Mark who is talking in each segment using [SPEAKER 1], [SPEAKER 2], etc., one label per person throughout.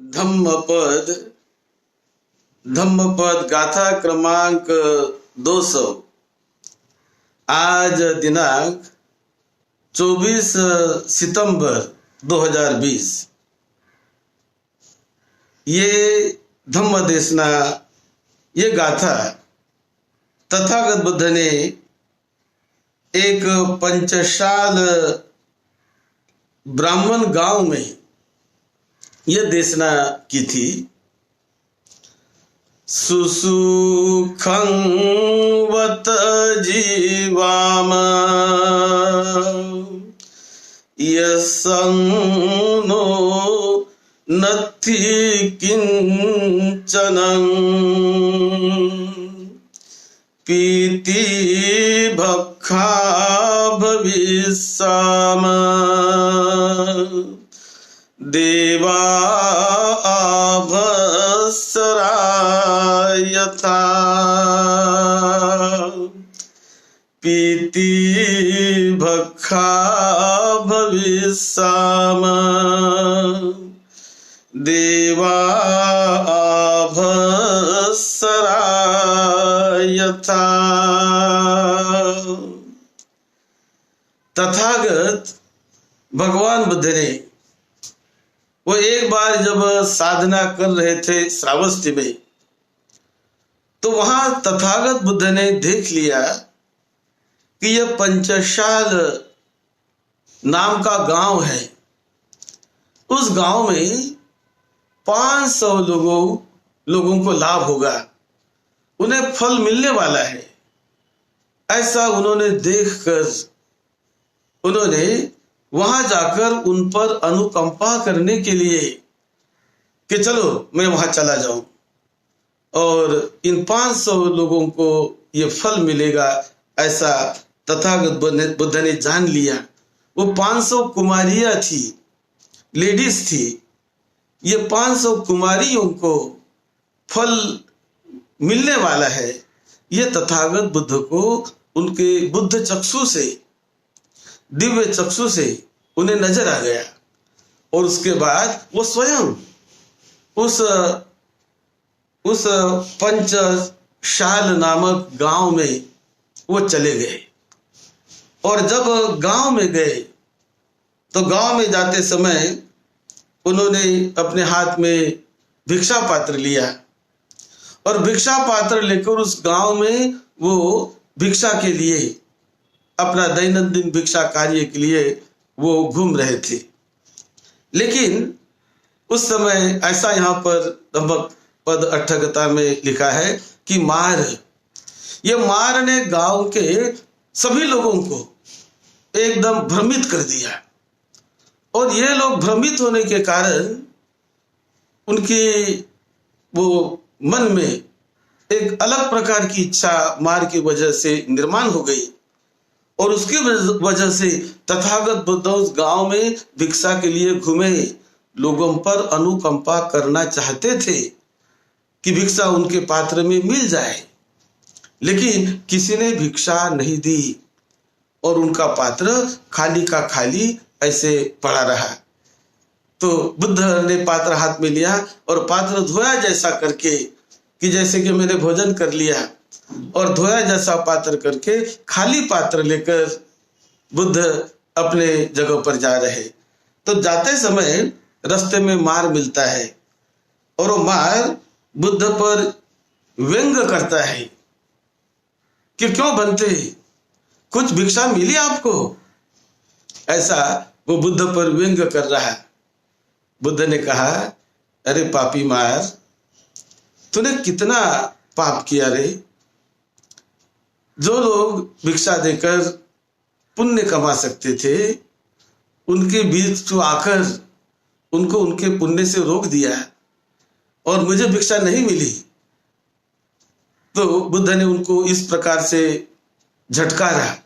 [SPEAKER 1] धम्मपद धम्मपद गाथा क्रमांक 200। आज दिनांक 24 सितंबर 2020। ये धम्म देशना, ये गाथा तथागत बुद्ध ने एक पंचशाल ब्राह्मण गांव में यह देशना की थी। सुसुखं वत जीवाम यस्संनो नत्थि किंचनं पीति भक्खा भविष्याम देवा आभस्सरा यथा पीति भक्खा भविष्याम देवा आभस्सरा यथा। तथागत भगवान बुद्ध ने वो एक बार जब साधना कर रहे थे श्रावस्ती में, तो वहां तथागत बुद्ध ने देख लिया कि यह पंचशाल नाम का गांव है। उस गांव में 500 लोगों को लाभ होगा, उन्हें फल मिलने वाला है। ऐसा उन्होंने देखकर उन्होंने वहां जाकर उन पर अनुकंपा करने के लिए कि चलो मैं वहां चला जाऊं और इन 500 लोगों को ये फल मिलेगा, ऐसा तथागत बुद्ध ने जान लिया। वो 500 कुमारियां थी, लेडीज थी। ये 500 कुमारियों को फल मिलने वाला है। ये तथागत बुद्ध को उनके बुद्ध चक्षु से, दिव्य चक्षु से उन्हें नजर आ गया। और उसके बाद वो स्वयं उस पंचशाल नामक गांव में वो चले गए। और जब गांव में गए तो गांव में जाते समय उन्होंने अपने हाथ में भिक्षा पात्र लिया और भिक्षा पात्र लेकर उस गांव में वो भिक्षा के लिए, अपना दैनंदिन भिक्षा कार्य के लिए वो घूम रहे थे। लेकिन उस समय ऐसा यहाँ पर धम्मपद अट्ठकथा में लिखा है कि ये मार ने गांव के सभी लोगों को एकदम भ्रमित कर दिया। और ये लोग भ्रमित होने के कारण उनकी वो मन में एक अलग प्रकार की इच्छा मार की वजह से निर्माण हो गई। और उसकी वजह से तथागत बुद्ध उस गांव में भिक्षा के लिए घूमे, लोगों पर अनुकंपा करना चाहते थे कि भिक्षा उनके पात्र में मिल जाए। लेकिन किसी ने भिक्षा नहीं दी और उनका पात्र खाली का खाली ऐसे पड़ा रहा। तो बुद्ध ने पात्र हाथ में लिया और पात्र धोया जैसा करके, कि जैसे कि मैंने भोजन कर लिया, और धोया जैसा पात्र करके खाली पात्र लेकर बुद्ध अपने जगह पर जा रहे। तो जाते समय रास्ते में मार मिलता है और वो मार बुद्ध पर व्यंग करता है कि क्यों बनते, कुछ भिक्षा मिली आपको, ऐसा वो बुद्ध पर व्यंग कर रहा है। बुद्ध ने कहा, अरे पापी मार, तूने कितना पाप किया रे। जो लोग भिक्षा देकर पुण्य कमा सकते थे, उनके बीच तू आकर उनको उनके पुण्य से रोक दिया और मुझे भिक्षा नहीं मिली। तो बुद्ध ने उनको इस प्रकार से झटकारा।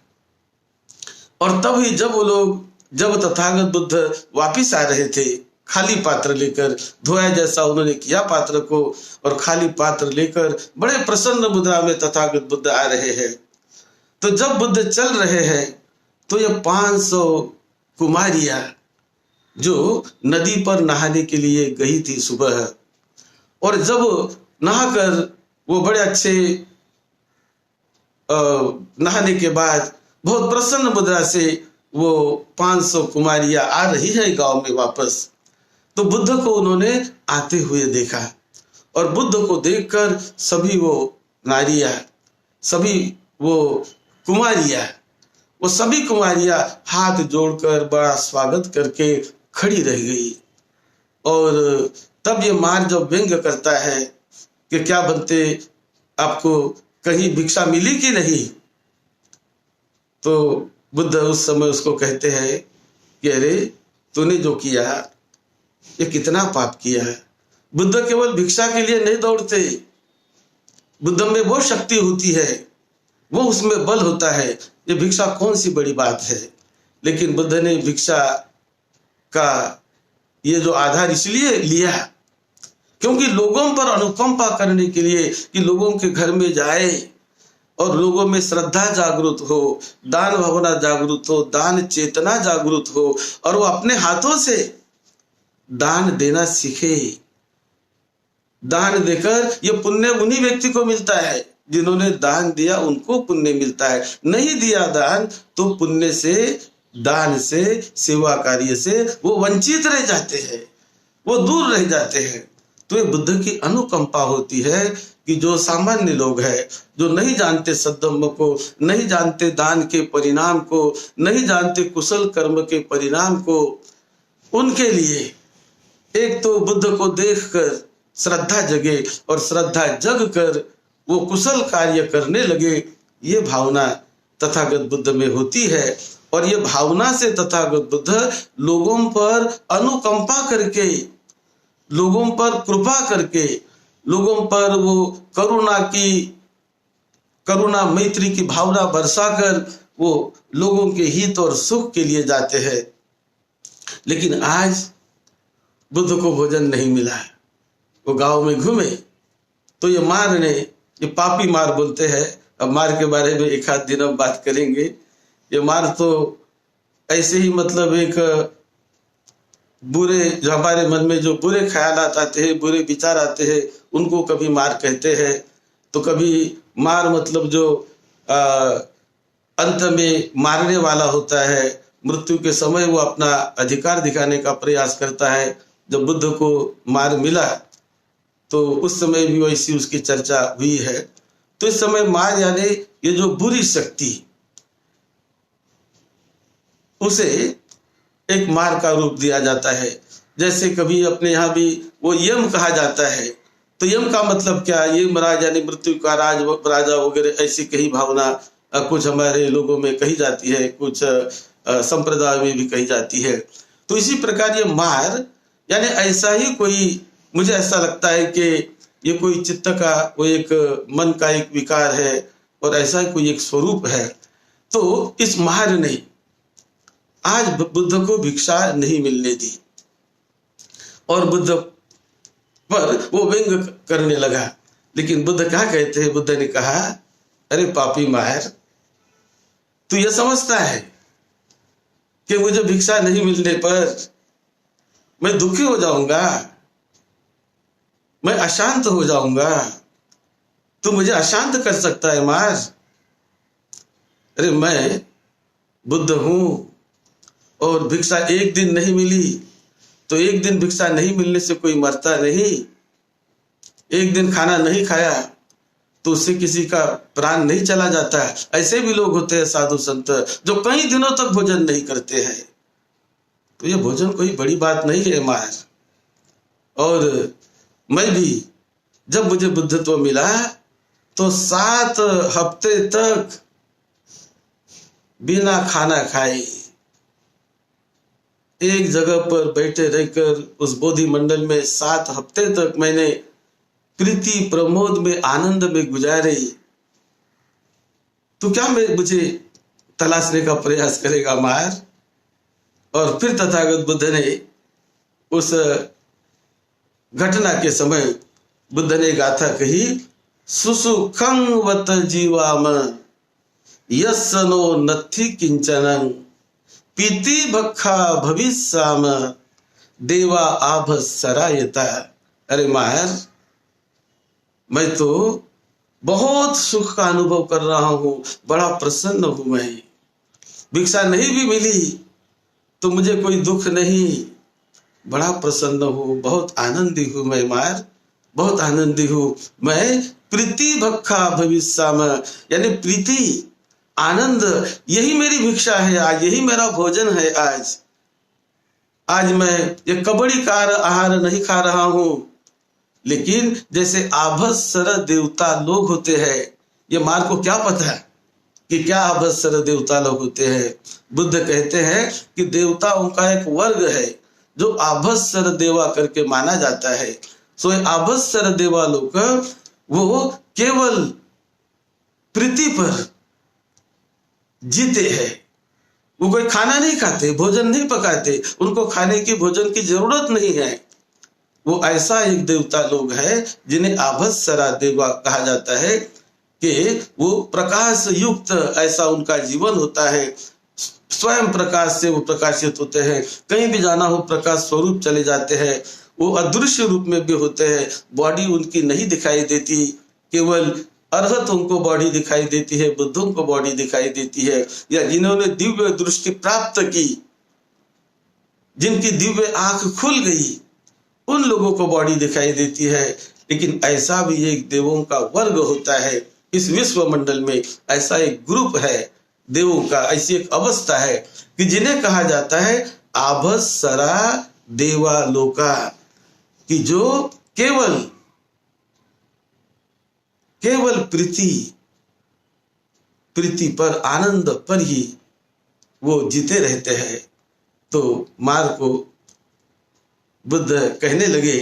[SPEAKER 1] और तब ही जब तथागत बुद्ध वापिस आ रहे थे खाली पात्र लेकर, धोया जैसा उन्होंने किया पात्र को, और खाली पात्र लेकर बड़े प्रसन्न मुद्रा में तथागत बुद्ध आ रहे हैं। तो जब बुद्ध चल रहे हैं तो ये 500 कुमारियां जो नदी पर नहाने के लिए गई थी सुबह, और जब नहाकर वो बड़े अच्छे नहाने के बाद बहुत प्रसन्न मुद्रा से वो 500 कुमारियां आ रही है गांव में वापस, तो बुद्ध को उन्होंने आते हुए देखा, और बुद्ध को देखकर सभी वो नारियां, सभी वो कुमारियां, वो सभी कुमारियां हाथ जोड़कर बड़ा स्वागत करके खड़ी रह गई। और तब ये मार जब व्यंग करता है कि क्या बनते, आपको कहीं भिक्षा मिली कि नहीं, तो बुद्ध उस समय उसको कहते हैं कि अरे तूने जो किया ये कितना पाप किया है। बुद्ध केवल भिक्षा के लिए नहीं दौड़ते, बुद्ध में वो शक्ति होती है, वो उसमें बल होता है। ये भिक्षा कौन सी बड़ी बात है, लेकिन बुद्ध ने भिक्षा का ये जो आधार इसलिए लिया क्योंकि लोगों पर अनुकंपा करने के लिए, कि लोगों के घर में जाए और लोगों में श्रद्धा जागृत हो, दान भावना जागृत हो, दान चेतना जागृत हो, और वो अपने हाथों से दान देना सीखे। दान देकर ये पुण्य उन्हीं व्यक्ति को मिलता है जिन्होंने दान दिया, उनको पुण्य मिलता है। नहीं दिया दान तो पुण्य से, दान से, सेवा कार्य से वो वंचित रह जाते हैं, वो दूर रह जाते हैं। तो ये बुद्ध की अनुकंपा होती है कि जो सामान्य लोग हैं, जो नहीं जानते सद्धम्म को, नहीं जानते दान के परिणाम को, नहीं जानते कुशल कर्म के परिणाम को, उनके लिए एक तो बुद्ध को देखकर श्रद्धा जगे, और श्रद्धा जग कर वो कुशल कार्य करने लगे। ये भावना तथागत बुद्ध में होती है, और ये भावना से तथागत बुद्ध लोगों पर अनुकंपा करके, लोगों पर कृपा करके, लोगों पर वो करुणा मैत्री की भावना बरसाकर वो लोगों के हित और सुख के लिए जाते हैं। लेकिन आज बुद्ध को भोजन नहीं मिला, वो गांव में घूमे तो ये मार ने, ये पापी मार बोलते हैं, अब मार के बारे में एक आध दिन अब बात करेंगे। ये मार तो ऐसे ही मतलब एक बुरे, जो हमारे मन में जो बुरे ख्यालात आते हैं, बुरे विचार आते हैं, उनको कभी मार कहते हैं। तो कभी मार मतलब जो अंत में मारने वाला होता है, मृत्यु के समय वो अपना अधिकार दिखाने का प्रयास करता है। जब बुद्ध को मार मिला तो उस समय भी वैसी उसकी चर्चा हुई है। तो इस समय मार यानी ये जो बुरी शक्ति, उसे एक मार का रूप दिया जाता है। जैसे कभी अपने यहाँ भी वो यम कहा जाता है, तो यम का मतलब क्या, ये महाराज यानी मृत्यु का राजा वगैरह, ऐसी कही भावना कुछ हमारे लोगों में कही जाती है, कुछ संप्रदाय में भी कही जाती है। तो इसी प्रकार ये मार यानी ऐसा ही कोई, मुझे ऐसा लगता है कि ये कोई चित्त का, वो एक मन का एक विकार है, और ऐसा ही कोई एक स्वरूप है। तो इस मार ने आज बुद्ध को भिक्षा नहीं मिलने दी, और बुद्ध पर वो व्यंग करने लगा। लेकिन बुद्ध क्या कहते हैं, बुद्ध ने कहा, अरे पापी मार, तू ये समझता है कि मुझे भिक्षा नहीं मिलने पर मैं दुखी हो जाऊंगा, मैं अशांत हो जाऊंगा, तू मुझे अशांत कर सकता है मार? अरे मैं बुद्ध हूं, और भिक्षा एक दिन नहीं मिली तो एक दिन भिक्षा नहीं मिलने से कोई मरता नहीं। एक दिन खाना नहीं खाया तो उससे किसी का प्राण नहीं चला जाता। ऐसे भी लोग होते हैं साधु संत जो कई दिनों तक भोजन नहीं करते हैं। तो ये भोजन कोई बड़ी बात नहीं है मार। और मैं भी जब मुझे बुद्धत्व मिला तो 7 हफ्ते तक बिना खाना खाए एक जगह पर बैठे रहकर उस बोधि मंडल में 7 हफ्ते तक मैंने प्रीति प्रमोद में, आनंद में गुजारे। तो क्या मुझे तलाशने का प्रयास करेगा मार? और फिर तथागत बुद्ध ने उस घटना के समय बुद्ध ने गाथा कही, सुसुखं वत जीवाम यस्सनो नथि किंचनं पीति भक्खा भविष्याम देवा आभस्सरायता। अरे मार, मैं तो बहुत सुख का अनुभव कर रहा हूँ, बड़ा प्रसन्न हूँ मैं। भिक्षा नहीं भी मिली तो मुझे कोई दुख नहीं, बड़ा प्रसन्न हूँ, बहुत आनंदी हूँ मैं मार, बहुत आनंदी हूँ मैं। प्रीति भक्खा भविष्य में, यानी प्रीति आनंद, यही मेरी भिक्षा है आज, यही मेरा भोजन है आज। आज मैं ये कबड़ी कार आहार नहीं खा रहा हूँ, लेकिन जैसे आभस्सर देवता लोग होते हैं, ये मार को क्या पता है कि क्या आभस्सर देवता लोग होते हैं। बुद्ध कहते हैं कि देवताओं का एक वर्ग है जो आभस्सर देवा करके माना जाता है। सो आभस्सर देवा लोग वो केवल प्रीति पर जीते हैं। वो कोई खाना नहीं खाते, भोजन नहीं पकाते, उनको खाने की भोजन की जरूरत नहीं है। वो ऐसा एक देवता लोग है जिन्हें आभस्सरा देवा कहा जाता है कि वो प्रकाश युक्त ऐसा उनका जीवन होता है। स्वयं प्रकाश से वो प्रकाशित होते हैं, कहीं भी जाना हो प्रकाश स्वरूप चले जाते हैं। वो अदृश्य रूप में भी होते हैं, बॉडी उनकी नहीं दिखाई देती, केवल अरहत उनको बॉडी दिखाई देती है, बुद्धों को बॉडी दिखाई देती है, या जिन्होंने दिव्य दृष्टि प्राप्त की, जिनकी दिव्य आंख खुल गई, उन लोगों को बॉडी दिखाई देती है। लेकिन ऐसा भी एक देवों का वर्ग होता है इस विश्व मंडल में, ऐसा एक ग्रुप है देवों का, ऐसी एक अवस्था है कि जिन्हें कहा जाता है आभस्सरा देवालोका, कि जो केवल प्रीति पर, आनंद पर ही वो जीते रहते हैं। तो मार को बुद्ध कहने लगे,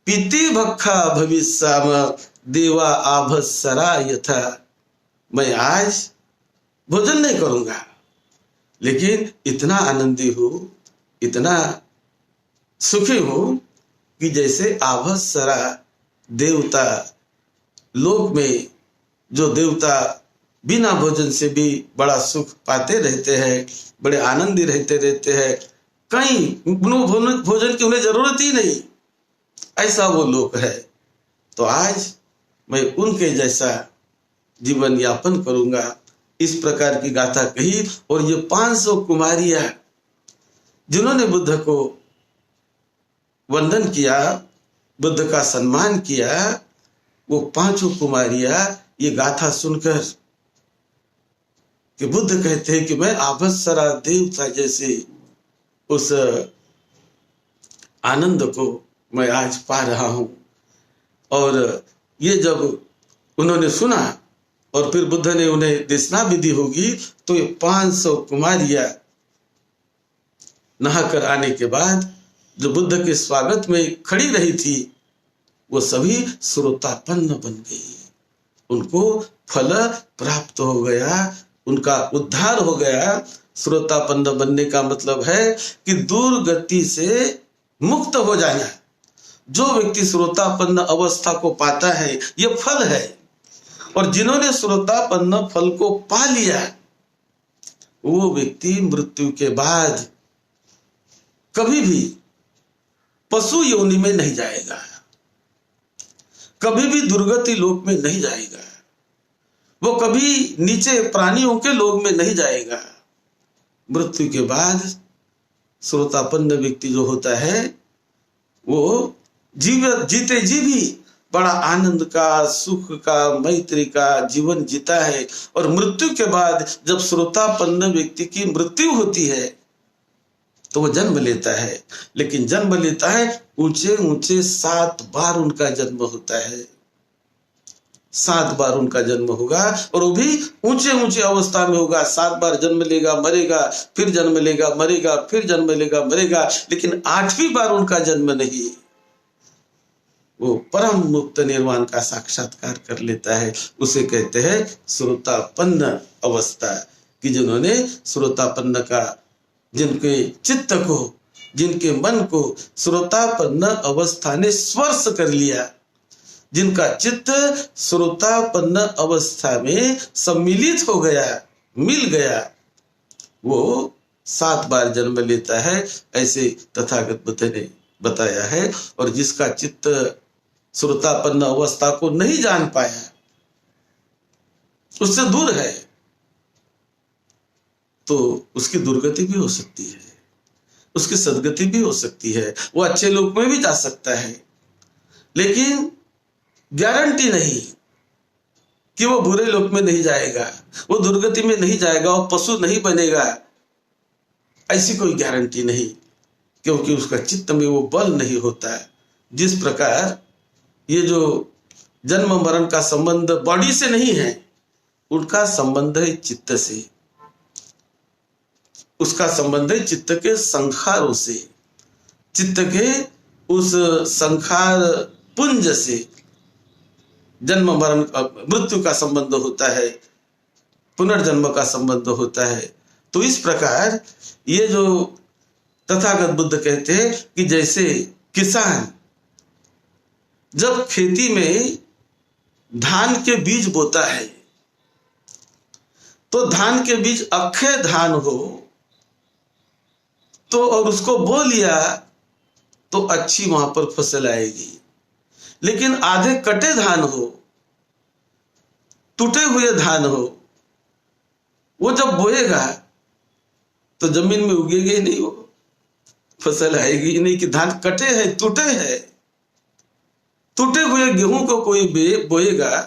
[SPEAKER 1] पीति भक्खा भविष्याम देवा आभस्सरा यथा। मैं आज भोजन नहीं करूंगा, लेकिन इतना आनंदी हूं, इतना सुखी हूं कि जैसे आभस्सरा देवता लोक में, जो देवता बिना भोजन से भी बड़ा सुख पाते रहते हैं, बड़े आनंदी रहते हैं, कहीं भोजन की उन्हें जरूरत ही नहीं, ऐसा वो लोक है। तो आज मैं उनके जैसा जीवन यापन करूंगा। इस प्रकार की गाथा कही। और ये 500 कुमारियां जिन्होंने बुद्ध को वंदन किया, बुद्ध का सम्मान किया, वो 5 कुमारियां ये गाथा सुनकर कि बुद्ध कहते हैं कि मैं आभस्सरा देवता जैसे उस आनंद को मैं आज पा रहा हूं। और ये जब उन्होंने सुना और फिर बुद्ध ने उन्हें देशना विधि होगी, तो ये 500 कुमारियां नहाकर आने के बाद जो बुद्ध के स्वागत में खड़ी रही थी, वो सभी श्रोतापन्न बन गई। उनको फल प्राप्त हो गया, उनका उद्धार हो गया। श्रोतापन्न बनने का मतलब है कि दुर्गति से मुक्त हो जाना। जो व्यक्ति श्रोतापन्न अवस्था को पाता है, ये फल है। और जिन्होंने श्रोतापन्न फल को पा लिया, वो व्यक्ति मृत्यु के बाद कभी भी पशु योनि में नहीं जाएगा, कभी भी दुर्गति लोक में नहीं जाएगा, वो कभी नीचे प्राणियों के लोक में नहीं जाएगा। मृत्यु के बाद श्रोतापन्न व्यक्ति जो होता है, वो जीते जी भी बड़ा आनंद का, सुख का, मैत्री का जीवन जीता है। और मृत्यु के बाद जब श्रोतापन्न व्यक्ति की मृत्यु होती है, तो वो जन्म लेता है। लेकिन जन्म लेता है ऊंचे ऊंचे 7 बार उनका जन्म होता है, 7 बार उनका जन्म होगा, और वो भी ऊंचे ऊंचे अवस्था में होगा। 7 बार जन्म लेगा, मरेगा, फिर जन्म लेगा, मरेगा, फिर जन्म लेगा, मरेगा। लेकिन 8वीं बार उनका जन्म नहीं, वो परम मुक्त निर्वाण का साक्षात्कार कर लेता है। उसे कहते हैं श्रोतापन्न अवस्था, कि जिन्होंने श्रोतापन्न का, जिनके चित्त को, जिनके मन को श्रोतापन्न अवस्था ने स्पर्श कर लिया, जिनका चित्त श्रोतापन्न अवस्था में सम्मिलित हो गया, मिल गया, वो 7 बार जन्म लेता है, ऐसे तथागत बुद्ध ने बताया है। और जिसका चित्त श्रोतापन्न अवस्था को नहीं जान पाया, उससे दूर है, तो उसकी दुर्गति भी हो सकती है, उसकी सदगति भी हो सकती है। वो अच्छे लोक में भी जा सकता है, लेकिन गारंटी नहीं कि वो बुरे लोक में नहीं जाएगा, वो दुर्गति में नहीं जाएगा, वो पशु नहीं बनेगा, ऐसी कोई गारंटी नहीं, क्योंकि उसका चित्त में वो बल नहीं होता है। जिस प्रकार ये जो जन्म मरण का संबंध बॉडी से नहीं है, उनका संबंध है चित्त से, उसका संबंध है चित्त के संखारों से, चित्त के उस संखार पुंज से जन्म मरण मृत्यु का संबंध होता है, पुनर्जन्म का संबंध होता है। तो इस प्रकार ये जो तथागत बुद्ध कहते हैं कि जैसे किसान जब खेती में धान के बीज बोता है, तो धान के बीज अक्षय धान हो तो और उसको बो लिया तो अच्छी वहां पर फसल आएगी। लेकिन आधे कटे धान हो, टूटे हुए धान हो, वो जब बोएगा तो जमीन में उगेगी नहीं, वो फसल आएगी नहीं। कि धान कटे हैं, टूटे हैं। टूटे हुए गेहूं को कोई बोएगा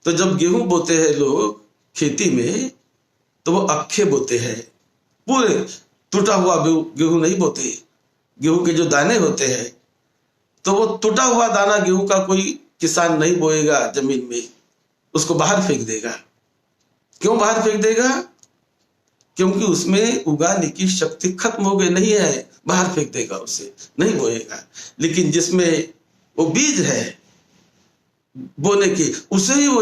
[SPEAKER 1] तो जब गेहूं बोते हैं लोग खेती में, तो वो अक्षय बोते हैं, पूरे टूटा हुआ गेहूं नहीं बोते। गेहूं के जो दाने होते हैं, तो वो टूटा हुआ दाना गेहूं का कोई किसान नहीं बोएगा जमीन में, उसको बाहर फेंक देगा। क्यों बाहर फेंक देगा? क्योंकि उसमें उगाने की शक्ति खत्म हो गई, नहीं है, बाहर फेंक देगा, उसे नहीं बोएगा। लेकिन जिसमें वो बीज है बोने की, उसे ही वो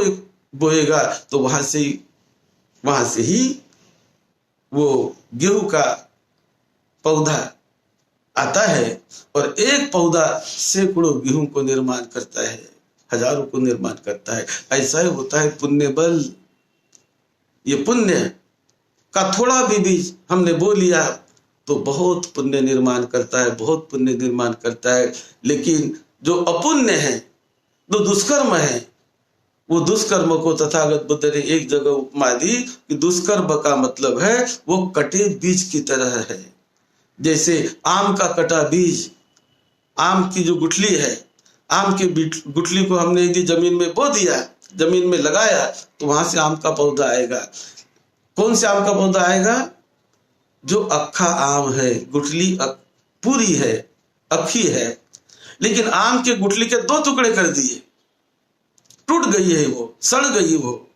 [SPEAKER 1] बोएगा, तो वहां से ही वो गेहूं का पौधा आता है। और एक पौधा सैकड़ों गेहूं को निर्माण करता है, हजारों को निर्माण करता है। ऐसा ही होता है पुण्य बल। ये पुण्य का थोड़ा भी बीज हमने बो लिया तो बहुत पुण्य निर्माण करता है, बहुत पुण्य निर्माण करता है। लेकिन जो अपुण्य है, जो दुष्कर्म है, वो दुष्कर्म को तथागत बुद्ध ने एक जगह उपमा दी कि दुष्कर्म का मतलब है वो कटे बीज की तरह है। जैसे आम का कटा बीज, आम की जो गुठली है, आम की गुठली को हमने यदि जमीन में बो दिया, जमीन में लगाया, तो वहां से आम का पौधा आएगा। कौन से आम का पौधा आएगा? जो अक्खा आम है, गुठली पूरी है, अक्खी है। लेकिन आम के गुठली के 2 टुकड़े कर दिए, टूट गई है, वो सड़ गई वो।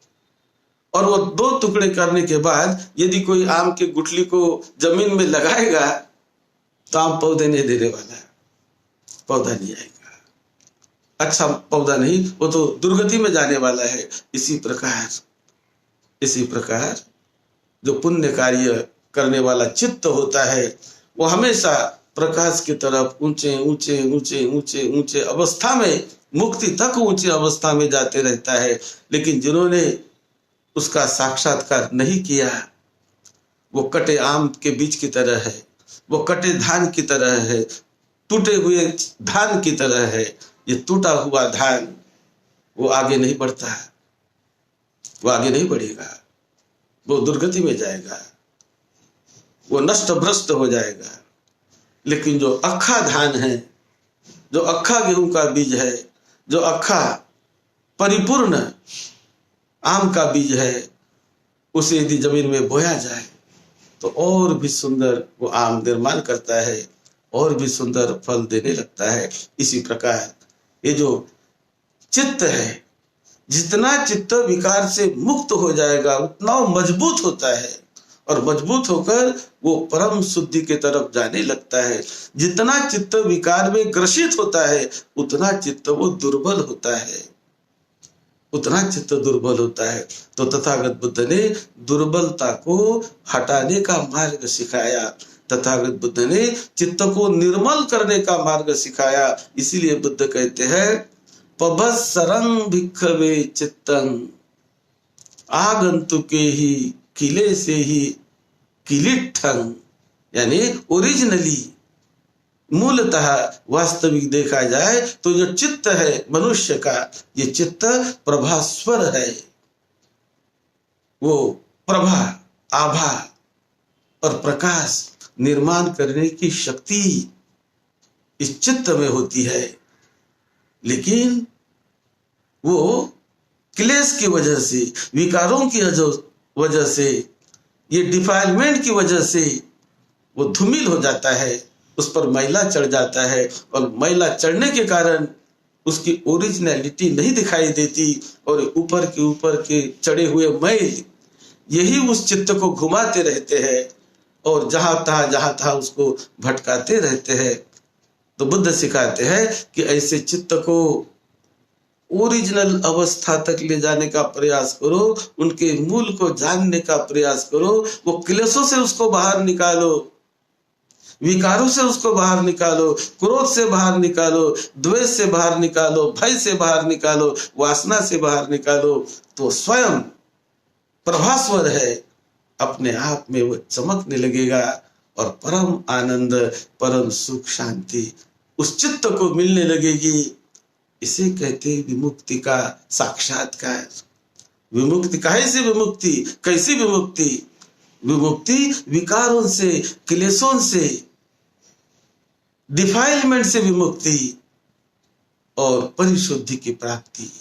[SPEAKER 1] और वो 2 टुकड़े करने के बाद यदि कोई आम के गुठली को जमीन में लगाएगा तो आम पौधे नहीं देने वाला है, पौधा नहीं आएगा, अच्छा पौधा नहीं, वो तो दुर्गति में जाने वाला है। इसी प्रकार जो पुण्य कार्य करने वाला चित्त होता है, वो हमेशा प्रकाश की तरफ ऊंचे ऊंचे ऊंचे ऊंचे ऊंचे अवस्था में, मुक्ति तक ऊंची अवस्था में जाते रहता है। लेकिन जिन्होंने उसका साक्षात्कार नहीं किया, वो कटे आम के बीज की तरह है, वो कटे धान की तरह है, टूटे हुए धान की तरह है। ये टूटा हुआ धान वो आगे नहीं बढ़ता है, वो आगे नहीं बढ़ेगा, वो दुर्गति में जाएगा, वो नष्ट भ्रष्ट हो जाएगा। लेकिन जो अक्खा धान है, जो अक्खा गेहूं का बीज है, जो अक्खा परिपूर्ण आम का बीज है, उसे यदि जमीन में बोया जाए तो और भी सुंदर वो आम निर्माण करता है, और भी सुंदर फल देने लगता है। इसी प्रकार ये जो चित्त है, जितना चित्त विकार से मुक्त हो जाएगा उतना मजबूत होता है, और मजबूत होकर वो परम शुद्धि के तरफ जाने लगता है। जितना चित्त विकार में ग्रसित होता है उतना चित्त वो दुर्बल होता है, उतना चित्त दुर्बल होता है। तो तथागत बुद्ध ने दुर्बलता को हटाने का मार्ग सिखाया, तथागत बुद्ध ने चित्त को निर्मल करने का मार्ग सिखाया। इसीलिए बुद्ध कहते हैं पभस्सरं भिक्खवे चित्तं आगंतुके ही किले से ही किलिट्ठं, यानी ओरिजिनली, मूलतः वास्तविक देखा जाए तो जो चित्त है मनुष्य का, ये चित्त प्रभास्वर है। वो प्रभा, आभा और प्रकाश निर्माण करने की शक्ति इस चित्त में होती है। लेकिन वो क्लेश की वजह से, विकारों की वजह से, ये डिफाइलमेंट की वजह से वो धूमिल हो जाता है, उस पर मैला चढ़ जाता है, और मैला चढ़ने के कारण उसकी ओरिजिनलिटी नहीं दिखाई देती, और ऊपर के चढ़े हुए मैल यही उस चित्त को घुमाते रहते हैं और जहां तहा उसको भटकाते रहते हैं। तो बुद्ध सिखाते हैं कि ऐसे चित्त को ओरिजिनल अवस्था तक ले जाने का प्रयास करो, उनके मूल को जानने का प्रयास करो, वो क्लेशों से उसको बाहर निकालो, विकारों से उसको बाहर निकालो, क्रोध से बाहर निकालो, द्वेष से बाहर निकालो, भय से बाहर निकालो, वासना से बाहर निकालो, तो स्वयं प्रभास्वर है, अपने आप में वो चमकने लगेगा और परम आनंद, परम सुख, शांति उस चित्त को मिलने लगेगी। इसे कहते हैं विमुक्ति का साक्षात्कार। विमुक्ति काहे से विमुक्ति, कैसी विमुक्ति? विमुक्ति विकारों से, क्लेशों से, डिफाइलमेंट से विमुक्ति और परिशुद्धि की प्राप्ति,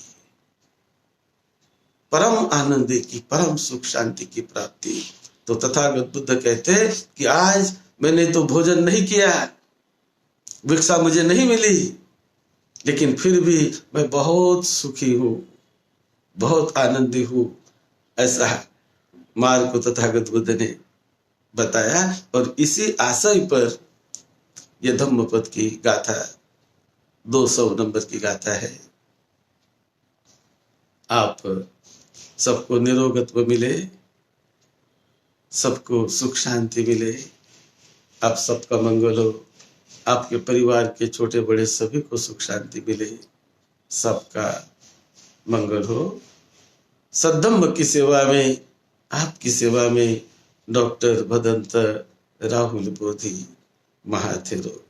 [SPEAKER 1] परम आनंद की, परम सुख शांति की प्राप्ति। तो तथागत बुद्ध कहते हैं कि आज मैंने तो भोजन नहीं किया, भिक्षा मुझे नहीं मिली, लेकिन फिर भी मैं बहुत सुखी हूं, बहुत आनंदी हूं। ऐसा मार्ग को तथागत बुद्ध ने बताया। और इसी आशय पर यह धम्मपद की गाथा 200 नंबर की गाथा है। आप सबको निरोगत्व मिले, सबको सुख शांति मिले, आप सबका मंगल हो, आपके परिवार के छोटे बड़े सभी को सुख शांति मिले, सबका मंगल हो। सद्धम्म की सेवा में, आपकी सेवा में डॉक्टर भदंत राहुल बोधी महाथेरो।